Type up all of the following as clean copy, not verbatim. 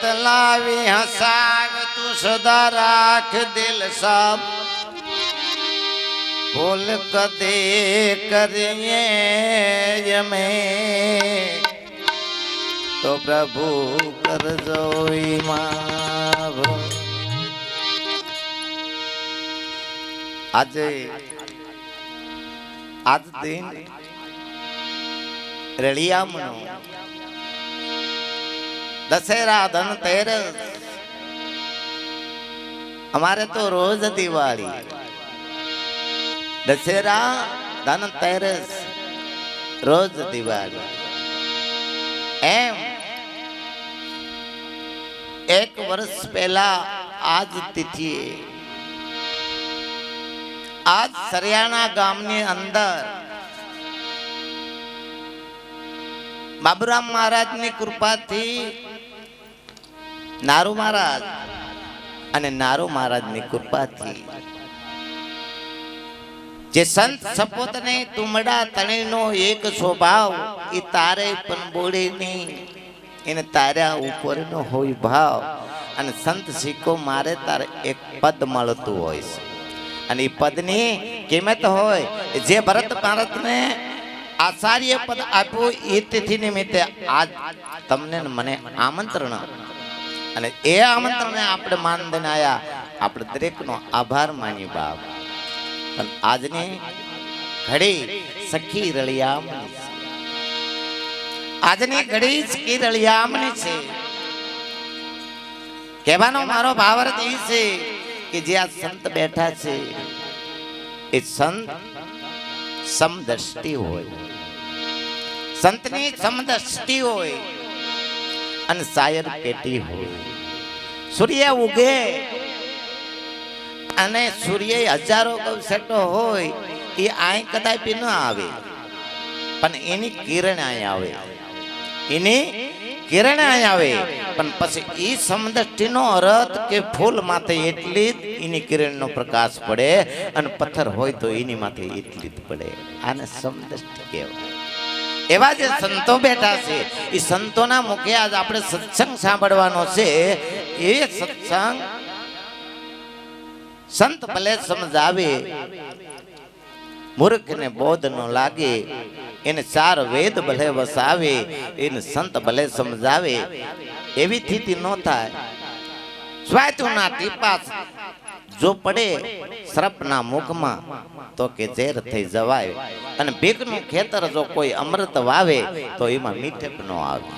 તલાવી હસાવ તું સદા રાખ દિલ સાબ ભૂલ કદે કરીએ અમે તો પ્રભુ કરજો માફ. આજે આજ દિન રળિયામણો દશેરા ધનતેરસ हमारे तो रोज दिवाली दशहरा धनतेरस रोज दिवाली एम एक वर्ष पहला आज तिथि आज सरियाणा गामनी अंदर बाबूराम महाराज ની કૃપાથી નારુ મહારાજ અને નારુ મહારાજની કૃપાથી જે સંત સપોતને તુમડા તણીનો એક સ્વભાવ એ તારે પણ બોલે નહીં એને તારા ઉપરનો હોય ભાવ અને સંત શીખો મારે તારે એક પદ મળતું હોય છે અને એ પદની કિંમત હોય જે ભરત ભારતને આચાર્ય પદ આપ્યું એ તિથિ નિમિત્તે આજ તમને મને આમંત્રણ અને એ આમંત્રણને આપણે માન દઈને આયા આપણે દરેકનો આભાર માની બાપ. પણ આજની ઘડી સખી રળિયામણી છે, આજની ઘડી સખી રળિયામણી છે. કહેવાનો મારો ભાવાર્થ એ છે કે જે આ સંત બેઠા છે એ સંત સમદ્રષ્ટિ હોય, સંતની સમદ્રષ્ટિ હોય અને શાયર પેટી હોય. સૂર્ય ઉગે અને સૂર્ય હજારો ગવસેટો હોય એ આય કદાપી ન આવે પણ એની કિરણ આય આવે, એની કિરણ આય આવે. પણ પછી એ સમદ્રષ્ટિનો અર્થ કે ફૂલ માથે એટલી જ એની કિરણનો પ્રકાશ પડે અને પથ્થર હોય તો એની માથે એટલી જ પડે. આને સમદ્રષ્ટિ કહેવાય. એવા જે સંતો બેઠા છે એ સંતોના મુખે આજ આપણે સત્સંગ સાંભળવાનો છે. એ સત્સંગ સંત ભલે સમજાવે મૂર્ખને બોધ ન લાગે, એને ચાર વેદ ભલે વસાવે એને સંત ભલે સમજાવે. એવી સ્થિતિ ન થાય. સ્વાતુના ટીપા જો પડે શ્રપના મુખમાં તો કે ઝેર થઈ જવાય અને ભીખનું ખેતર જો કોઈ અમૃત વાવે તો એમાં મીઠપ ન આવે.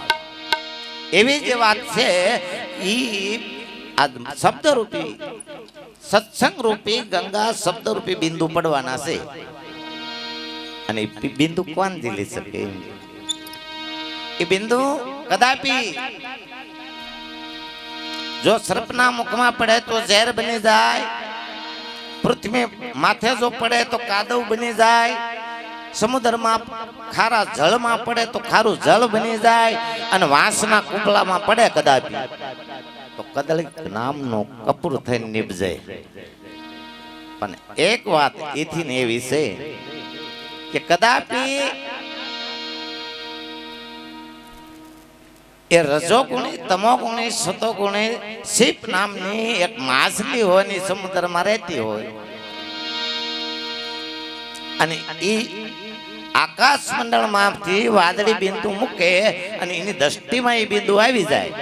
એવી જે વાત છે ઈ આ શબ્દ રૂપી સત્સંગ રૂપી ગંગા શબ્દ રૂપી બિંદુ પડવાના છે અને એ બિંદુ કોણ ઝીલી શકે? એ બિંદુ કદાપી જો સર્પના મુખમાં પડે તો ઝેર બની જાય, પૃથ્વી માથે જો પડે તો કાદવ બની જાય, સમુદ્રમાં ખારા જળમાં પડે તો ખારું જળ બની જાય અને વાંસના કુંપલામાં પડે કદાપી તો કદળી નામનો કપૂર થઈને નીપજે. પણ એક વાત એથી ને એવી છે કે કદાપી એ રજોગુણી તમોગુણી સતોગુણી સીપ નામની એક માછલી હોય ને સમુદ્રમાં રહેતી હોય અને એ આકાશ મંડળમાંથી વાદળી બિંદુ મૂકે અને એની દ્રષ્ટિમાં એ બિંદુ આવી જાય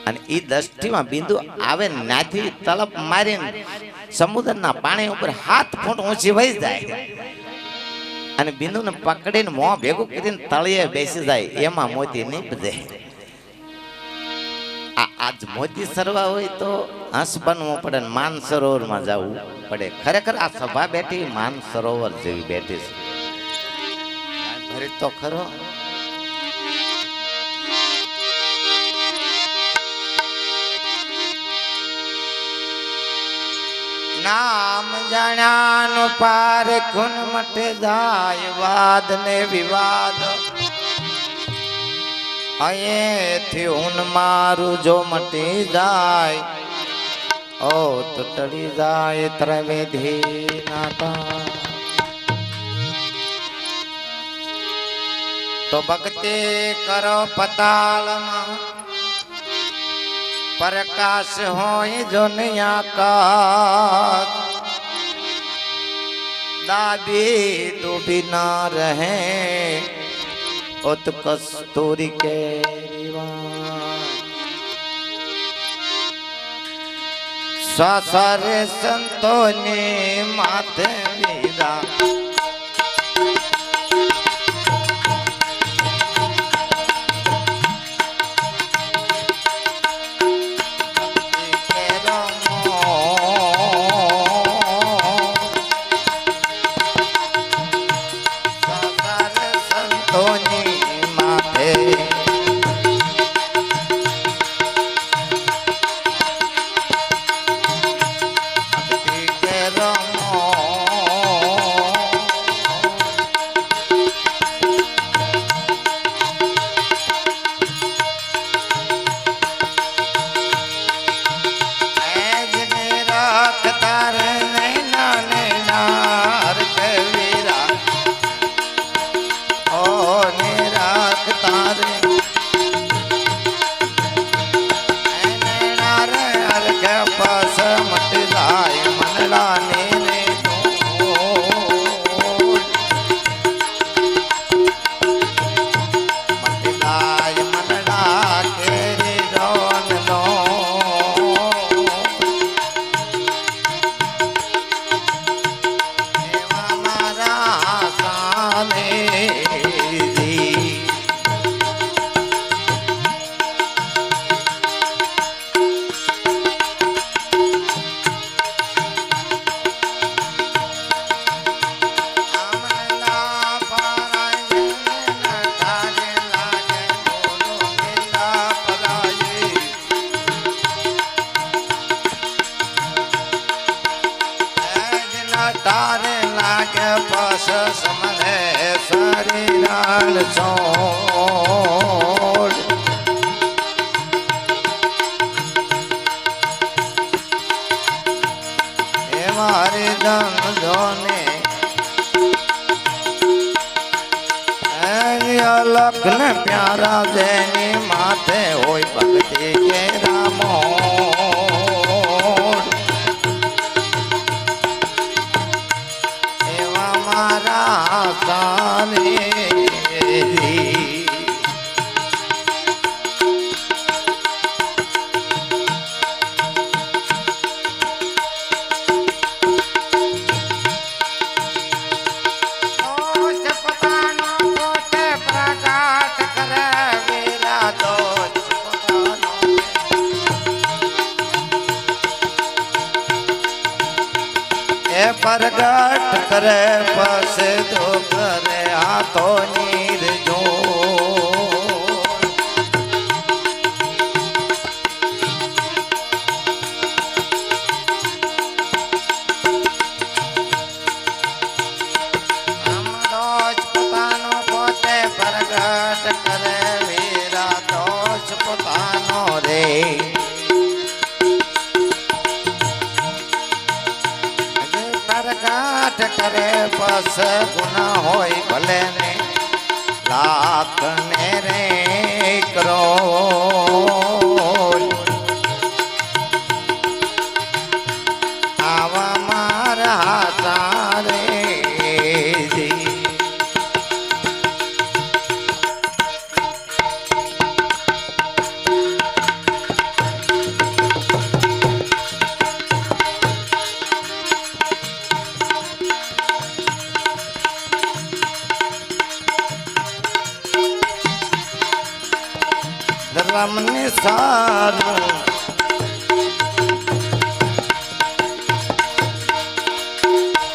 અને એ દ્રષ્ટિમાં બિંદુ આવે નાથી તલપ મારીને સમુદ્રના પાણી ઉપર 7 ફૂટ ઊંચી વહી જાય અને બિંદુને પકડીને મોં ભેગું કરીને તળિયે બેસી જાય. એમાં મોતી નીપજે. આજ મોતી સરવા હોય તો હંસ બનવું પડે, માન સરોવરમાં જવું પડે. ખરેખર આ સભા બેઠી માન સરોવર જેવી બેઠી છે. ભરી તો ખરો નામ જાણ્યાનો પાર ખૂન મટે જાય વાદ ને વિવાદ. અહીંથી હું મારું જો મટી જાય ઓ તો ટળી જાય ત્રિવેદી નાતા. तो भक्ति करो पताल प्रकाश हो दुनिया का दाबी तो बिना रहे उत कस्तूरी के सारे संतों ने माथे वीरा तारे लागे पस समले शरीरान छोड़ हे मारे धन जोने लखन प्यारा जैनी माथे होई भक्ति के रामो ताने प्रगट करे पस दो करे हाथों नीर जो हम दोष पतानो पोते प्रगट करे वीरा दोष पतानो रे प्रगट करे पस गुना होई भले ने लाख ने रे करो आवा मारा तारे दी रमने सारू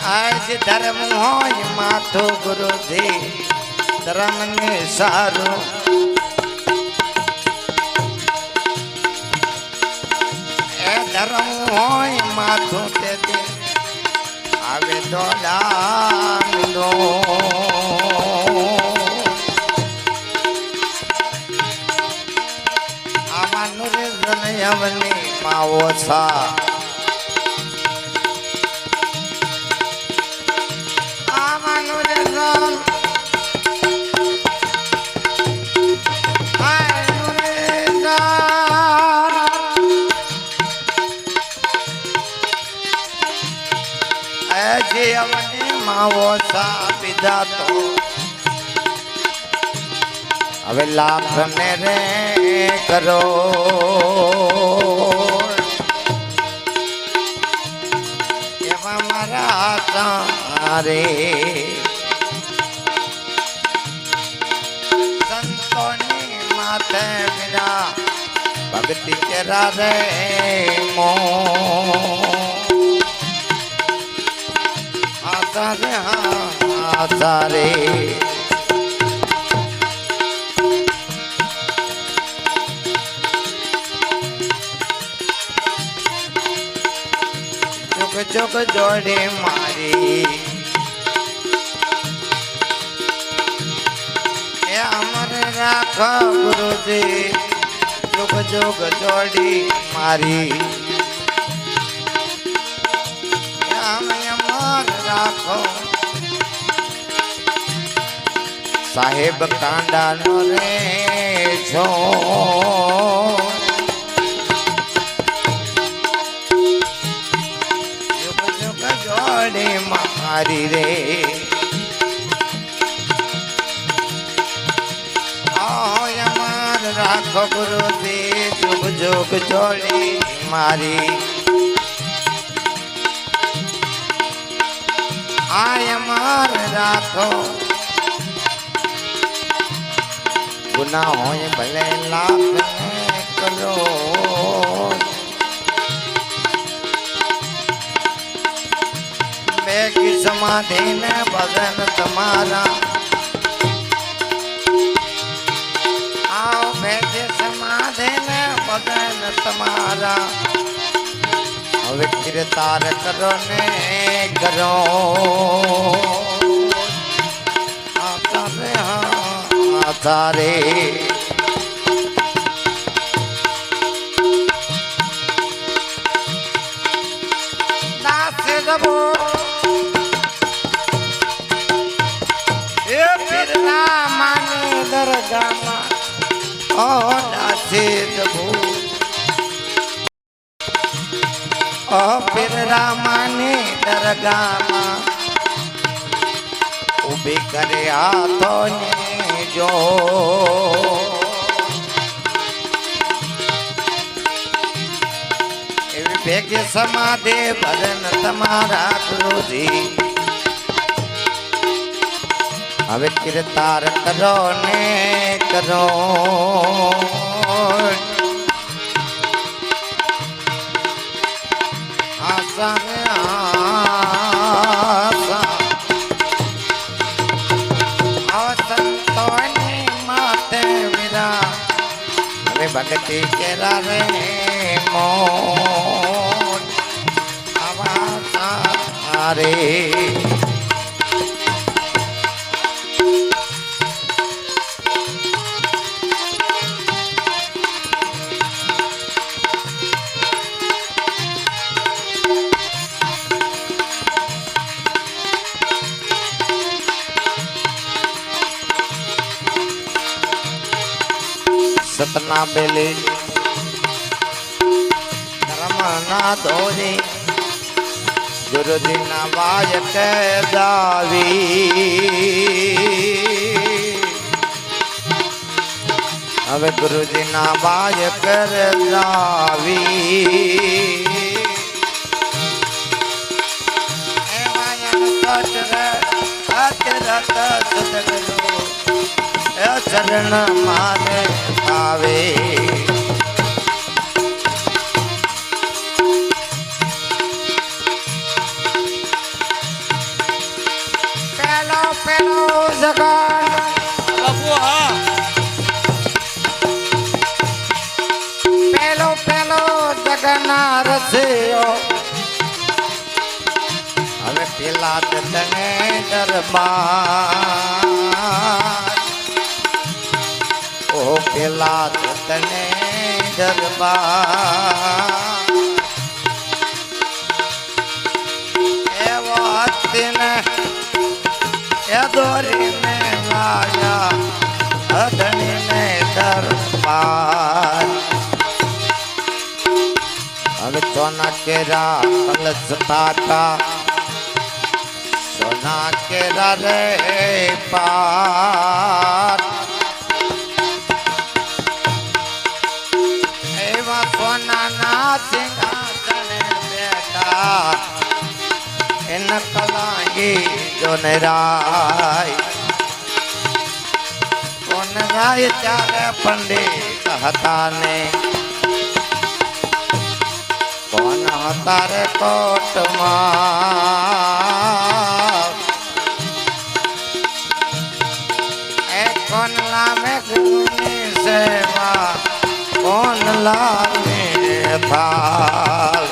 आज धर्म हो माथो गुरु जी धर्म ने सारू ए धर्म हो माथो ते दे आवे दोला दो यवनी मावो सा जातो હવે લાખ ને રે કરો એવા મારા તારે સંતોની માથે વિના ભક્તિ કેરા રે મો આતારે આતારે જોગ જોડે મારી એ અમર રાખ ગુરુજી જોગ જોગ જોડી મારી અમર રાખો સાહેબ કાંડા નો રે છો મારી રે અમાર રાખો ગુરુજી જોગ જોગ જોડી મારી અમાર રાખો ગુના હોય ભલે લાખ કરો की समाधि ने भजन तुम्हारा आओ बैठे समाधि ने भजन तुम्हारा अब कीर्तार करो ने करो आता रे आता रे दास दबो माने दरगाह ओ दासे दबो ओ फिर रामाने दरगाह उबे करे हाथों ने जो भेगे समाधि भजन तुम्हारा गुरुजी હવે કીર્તાર કરો ને કરો આશા ને આશા સંતોની માથે વિરા હવે ભક્તિ કેરા રે મોન આવા રે सतना बेले धर्मना धोरे गुरुजी ना वायक दावी હવે ગુરુજી ના વાયક દાવી એ વાયન કટ રત સદગુરુ चरण माने आवे पेलो पेलो जगन बाबू हाँ पेलो पेलो जगन रसियो हमें पिला तने दरबार ओ पेला तने दरबार एवो हस्तिने ए दोरी में लाया अधनी में दरबार अब चौना केरा कलश का સોના કેરા રે પાર એવા સોનાના સિંહાસને બેઠા એન કલાંગી જોને રાય કોન રાય ત્યારે પંડિત હતા ને કોન હતા રે કોટમાં એ કોન લામે ગુની સેવા કોન લામે થાલ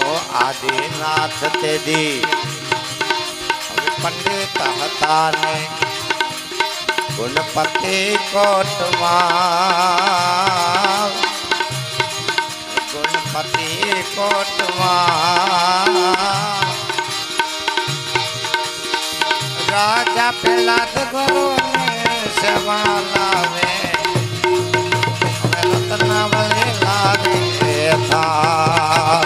ઓ આદિનાથ તેદી પંડિત હતા ને ગુણપતિ કોટમાં ગુણપતિ કોટમાં રાજા પેલા તો ગુરુ સેવા લાવે રત્નાવલી લાવે થા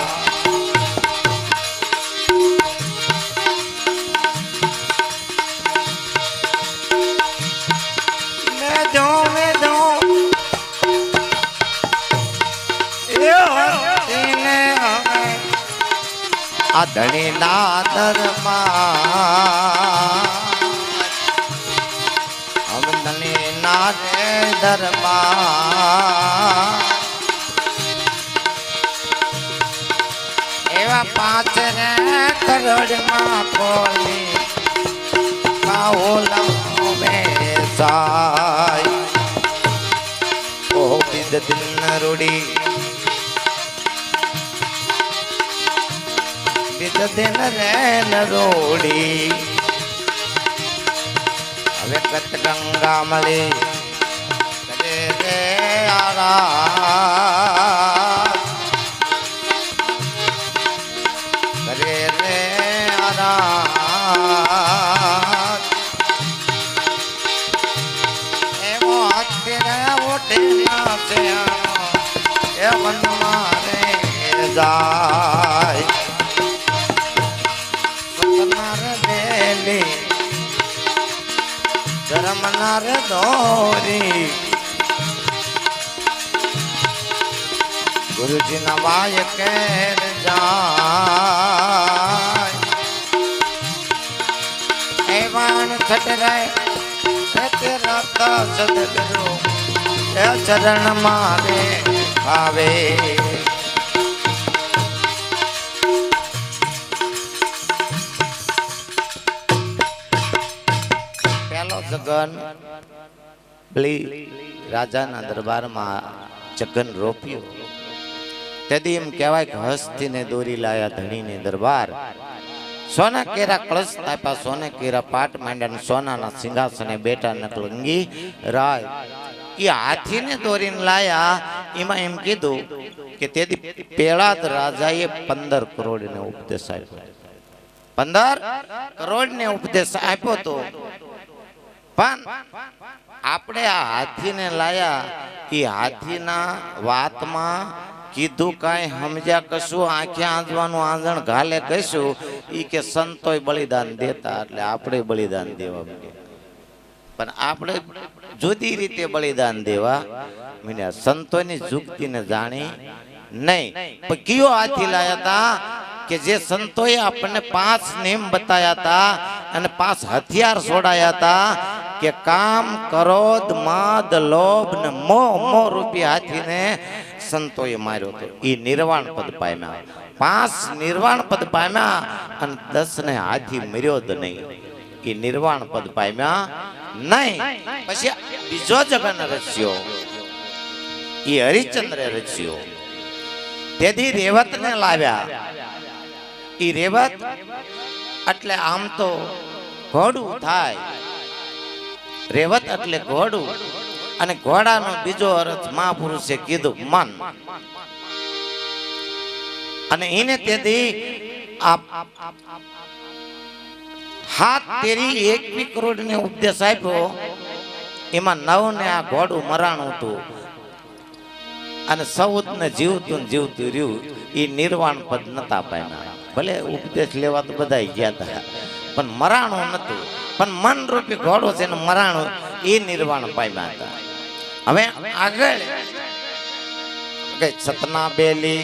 આ ધણી ના દરબાર હમ ધણી ના દરબાર એવા 5 રે કરોડ માં કોલી બાહોલા બેસાય ઓ બિદ દિન રૂડી દિન રે નરોડી હવે કત ગંગા મળી કરે રે આરા કરે રે આરા એવો અત્યારે ઓટે ના છે એ મન મારે જાય ધર્મનાર દોરી ગુરુજી ના વાય કેર જાય એવાન છટરાય તેરા સદગુરુ એ ચરણ મારે આવે જગન બલી રાજાના દરબારમાં જગન રોપ્યો તેથી એમ કહેવાય કે હસ્તીને દોરી લાયા ધણીને દરબાર સોના કેરા કળશ તાપ્યા સોને કેરા પાટ માંડ્યા સોનાના સિંહાસને બેઠા નકલંગી રાય એ હાથીને દોરીને લાયા એમાં એમ કીધું કે તેથી પેલા રાજાએ 15 કરોડને ઉપદેશ આપ્યો 15 કરોડને ઉપદેશ આપ્યો તો પણ આપણે આ હાથીને લાયા એ હાથીના વાતમાં કીધું કાંઈ સમજ્યા કશું આંખે આંજવાનું આંજણ ઘાલે કહીશું એ કે સંતોય બલિદાન દેતા એટલે આપણે બલિદાન દેવા પણ આપણે જુદી રીતે બલિદાન દેવા મને સંતોની જુક્તિને જાણી નહીં પણ કયો હાથી લાયા હતા કે જે સંતોએ આપણને 5 નિયમ બતાયા હતા અને 5 હથિયાર છોડાયા હતા કે કામ ક્રોધ માદ લોભ ને મોહ રૂપી હાથીને સંતોએ માર્યો હતો એ નિર્વાણ પદ પામ્યા 5 નિર્વાણ પદ પામ્યા અને 10 ને હાથી મર્યો જ નહીં એ નિર્વાણ પદ પામ્યા નહીં પછી બીજો જગન રચ્યો એ હરિચંદ્રે રચ્યો તેથી રેવત ને લાવ્યા એ રેવત એટલે આમ તો ઘોડું થાય રેવત એટલે ઘોડું અને ઘોડાનો બીજો અર્થ મહાપુરુષે કીધું મન અને એને તેથી હાથ તેરી 21 કરોડ ને ઉપદેશ આપ્યો એમાં 9 ને આ ઘોડું મરાણું હતું અને 14 ને જીવતું રહ્યું એ નિર્વાણ પદ નતા પામ્યા. ભલે ઉપદેશ લેવા તો બધા ગયા હતા, પણ મરાણું નતું. પણ મન રૂપી ઘોડો છે ને મરાણું એ નિર્વાણ પામ્યા હતા. હવે આગળ કે સતના બેલી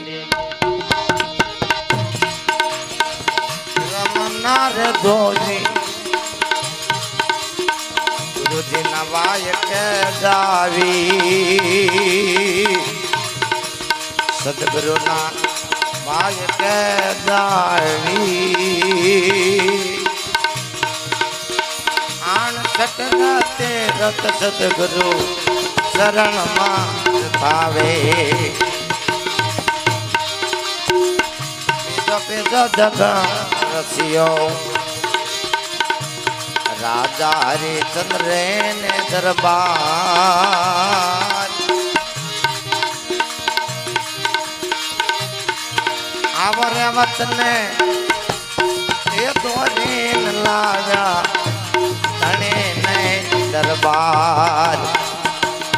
રમનાર ધોની ગુરુજી નવાય કે જાવી સદગુરુના વાય કે જાવી આણ સટનાતે રત સદગુરુ શરણમાં ભાવે બીજો જગ રસિયો રાજા હરિચંદ્ર ને દરબાર આવરે વતને એ દોરીન લાવ્યા ધણે ને દરબાર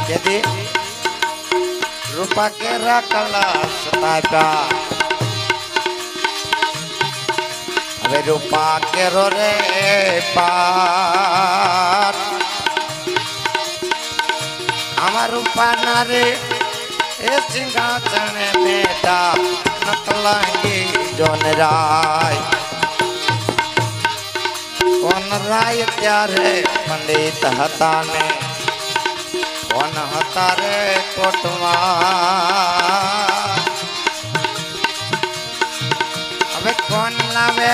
यदि रूपा के रकला सताका अबे रूपा के रो रे पार हमार रूपा नारे ए सिंहासन बेटा नकलांगी जोन राय कौन राय त्यारे पंडित हता ने કોણ હતા રે કોટમાં હવે કોણ લાવે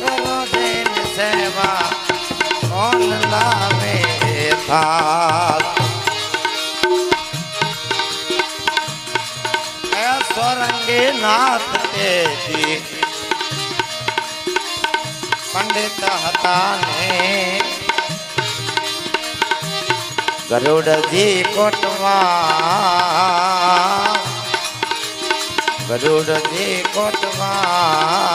ગુરુજીની સેવા કોણ લાવે થાળ એ સોરંગી નાથ તેજી પંડિત હતા ને ગરુડજી કોટમાં ગરુડજી કોટમાં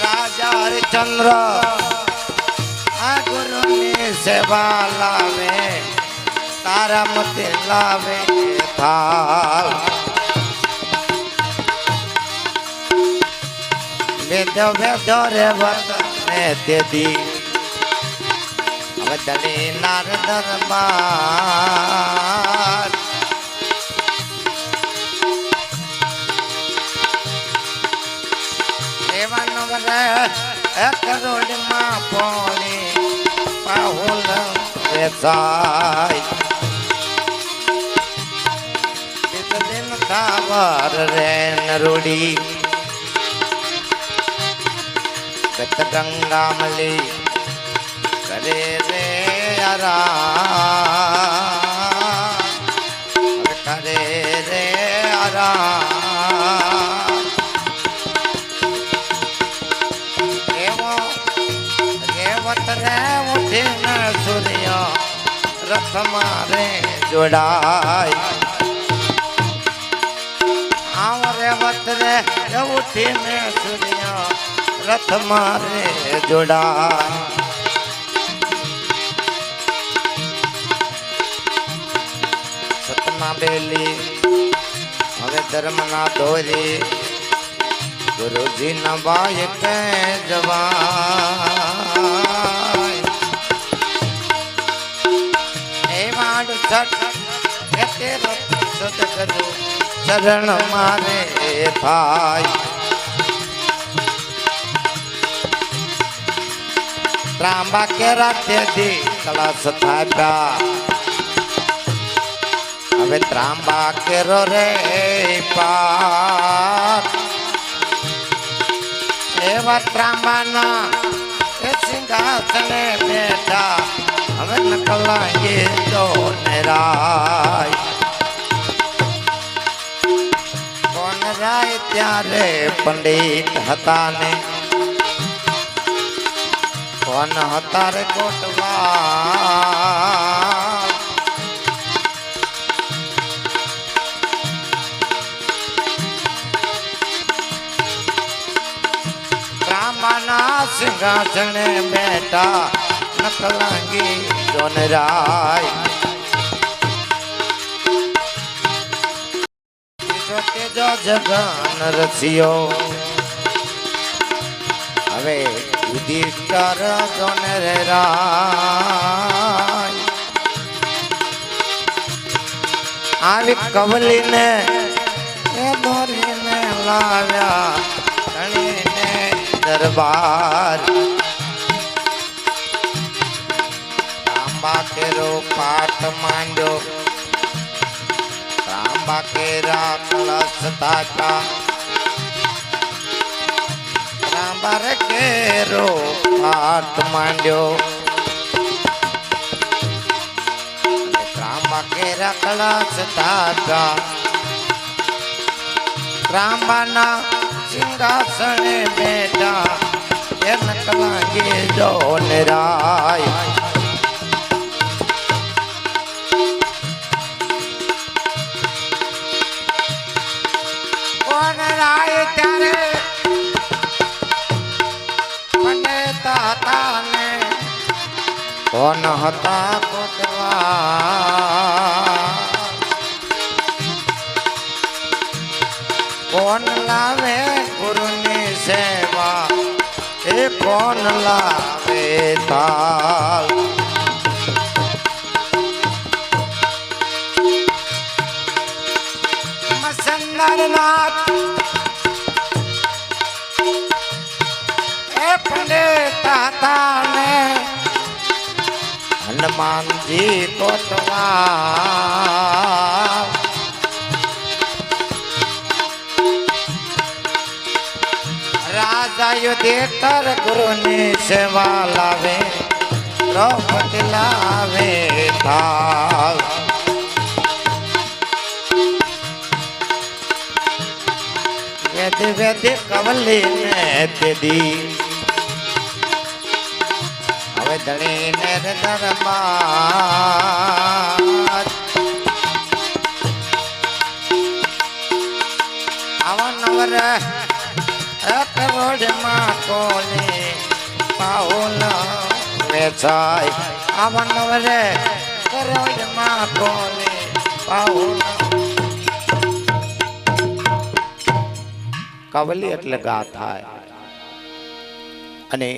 રાજા હરિચંદ્ર આ ગુરુની સેવા લાવે તારા મતે લાવે થાળ વેદ વેદ રે વર્તને તેદી વદલી નાર દરબાર એવન વરે કરોડ માં પોણી પાહુલ વેસાય ચિત દિન કાવર રે નરુડી ગત ગંગા મલી કરે રે આરામ કરે રે આરામ એવો રેવત રે ઉઠીને સૂર્ય રથ મારે જોડાય આવ રેવત રે ઉઠીને સૂર્ય રથ મારે જોડાય બેલી હવે ધર્મ ના દોરી ગુરુજી ના બાય કે જવાય એ વાડ છટ કે તેરો સદગુરુ ચરણ મારે થાય ત્રાંબા કે રાતે દી કળાસ થાપ્યા હવે ત્રાંબા કેરો રે પાર એવા ત્રાંબાના એ સિંહાસને બેઠા હવે નકલાંગી તો રાય કોણ રાય ત્યારે પંડિત હતા ને કોણ હતા રે કોટવા સિંહાસને બેઠા નકલાંગી જોન રાય તેજો જગન રસિયો હવે યુધિષ્ઠર જોને રે રાય આવી કવલીને એ દોરીને લાવ્યા ધણીને દરબાર તાંબા કેરો પાઠ માંડ્યો તાંબા કેરા કળશ તાકા તાંબા કેરો પાઠ માંડ્યો તાંબા કેરા કળશ તાકા તાંબાના સિંહાસને બેઠા એન કલાંગે જો નિરાય કોણ રાય ત્યારે પંડિતા હતા ને કોણ હતા કોટવા કોણ લાવે ગુરુની સેવા એ કોણ લાવે તાલ મસંદરનાથ એ પંડિતા હતા ને હનુમાનજી કોટવા રાજા યુધિષ્ઠિર ગુરુની સેવા લાવે દ્રૌપદી લાવે થાળ વેદ વેદ કવલીને તેદી હવે ધણીને દરબાર આવા નવર કરોડ માં કોને પાઉલ વેચાય આવન વરે કરોડ માં કોને પાઉલ કવલી એટલે ગાથાય અને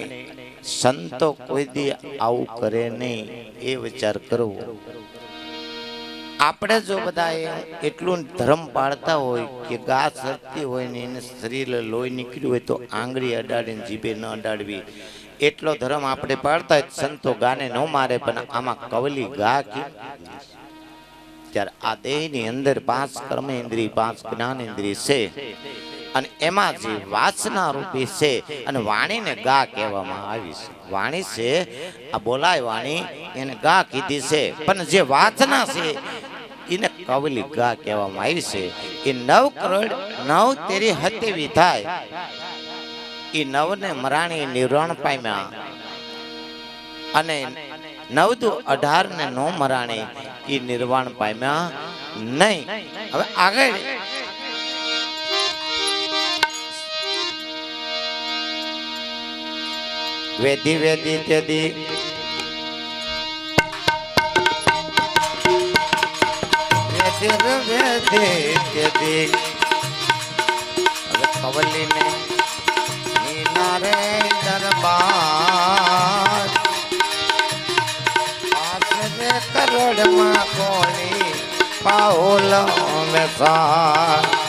સંતો કોઈ દી આવું કરે નહીં એ વિચાર કરવો આપણે જો બધા એટલું ધર્મ પાળતા હોય કે ગા સરતી હોય ને એને શરીર લોહી નીકળ્યું હોય તો આંગળી અડાડીને જીભે ન અડાડવી એટલો ધર્મ આપણે પાળતા હોય સંતો ગાને ન મારે પણ આમાં કવલી ગા કે ત્યારે આ દેહની અંદર 5 કર્મેન્દ્રિય 5 જ્ઞાનેન્દ્રિય છે અને એમાં જે વાસના રૂપી છે અને વાણીને ગા કહેવામાં આવી છે વાણી છે આ બોલાય વાણી એને ગા કીધી છે પણ જે વાસના છે એને કવલી ગા કહેવામાં આવી છે એ 9 કરોડ 9 તેરી હતેવી થાય એ 9 ને મરાણી નિર્વાણ પામ્યા અને 9 દુ 18 ને નો મરાણી એ નિર્વાણ પામ્યા નહીં હવે આગળ વેદી વેદી તેદી કવલીને રે દરબાર 5 કરોડ માં કોણી પાઉલ વેચાય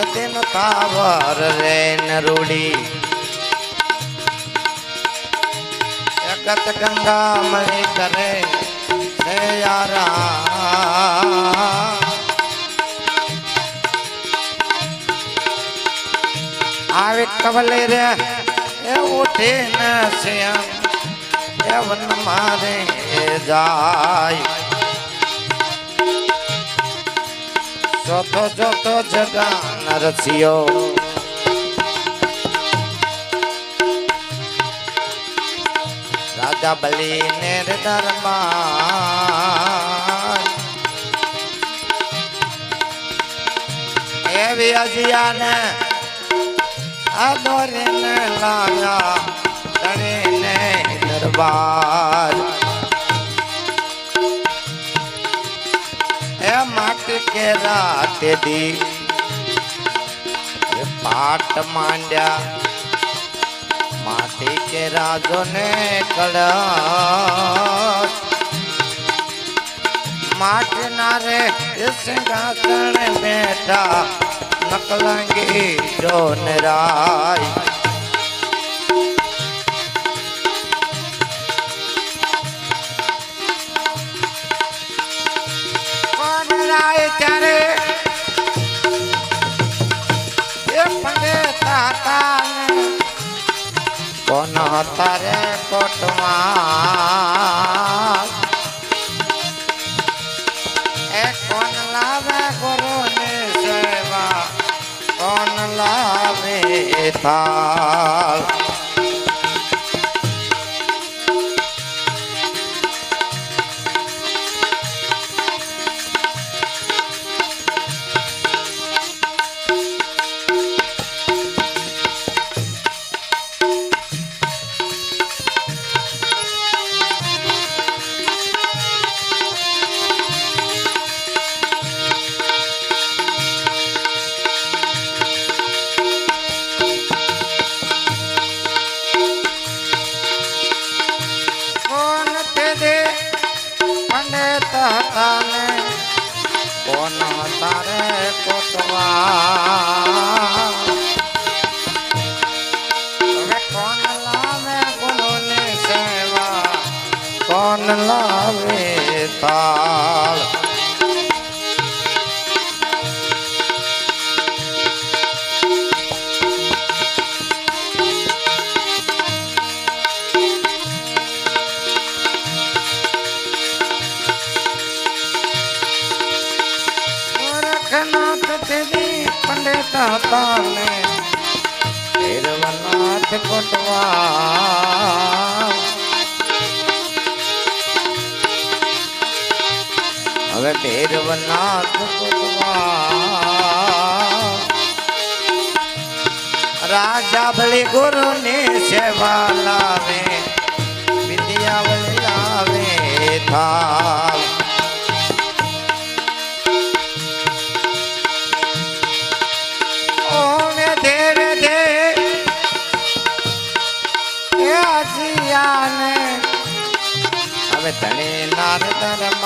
દિન કાવર રે નરૂડી જગત ગંગા મળી કરે હે યારા આવે કવલે રે એ ઉઠે ન શ્યામ એ વન મારે જાય જોતો જોતો જગા નરસિયો રાજા બલી ને દરબાર એવી અજિયાને આદોરીને લાવ્યા ધણીને દરબાર એ માટી रात दी पाट मांड्या माटी के राजो ने कड़ा माटी नारे सिंहासन बैठा नकलंगी जो निराय कौन राय चारे ये पंडित था कौन तारे कोटवा कौन लावे गुरु ने सेवा कौन लावे थाल कौन तारे कोटवा कौन लावे गुरु ने सेवा कौन लावे ताल पंडित ताने भैरवनाथ कोटवा હવે ભૈરવનાથ કોટવા રાજા ભલે ગુરુ ને સેવા લાવે વિદ્યા ભલે લાવે થાલ હવે ધણે નાર દરબાર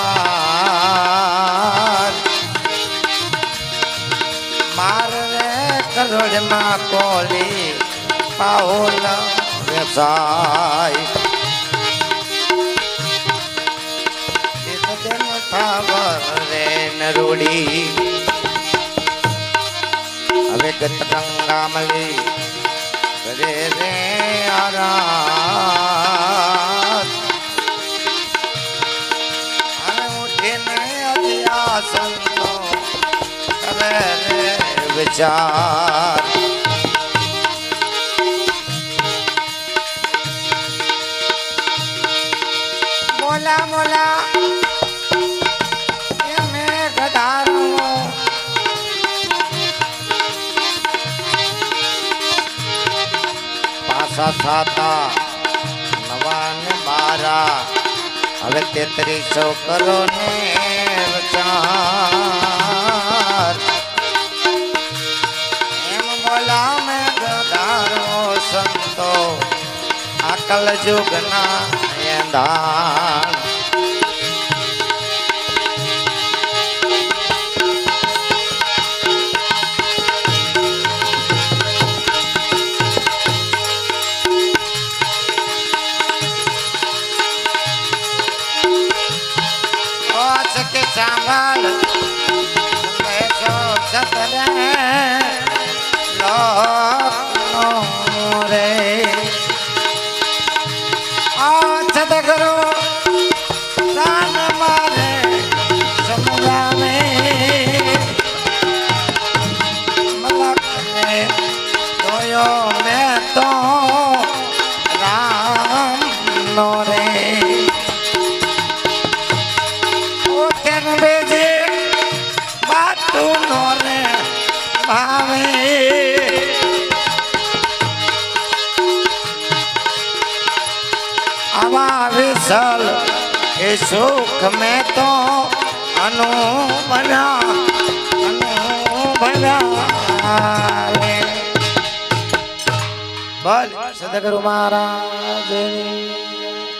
માર રે કરોડ માં કોલી પાઓલ વેસાય દિન થાવર રે નરોડી હવે ગત ગંગામલી કરે રે આરાત અને ઉઠીને અજ્યા સંતો કરે રે વિચાર મોલા મોલા મેં ગધારો साता नवा ने 12 હવે 3300 કરો ને વિચાર એમ બોલા મેં ગધારો સંતો અકલ જુગના એંધાણ सांभल सतरे रे सतगुरु दान मारे समुद्र में मलक ने दोयो में तो राम नो रे आवा विसल सुख में तो अनु बना બોલ સદગુરુ મહારાજ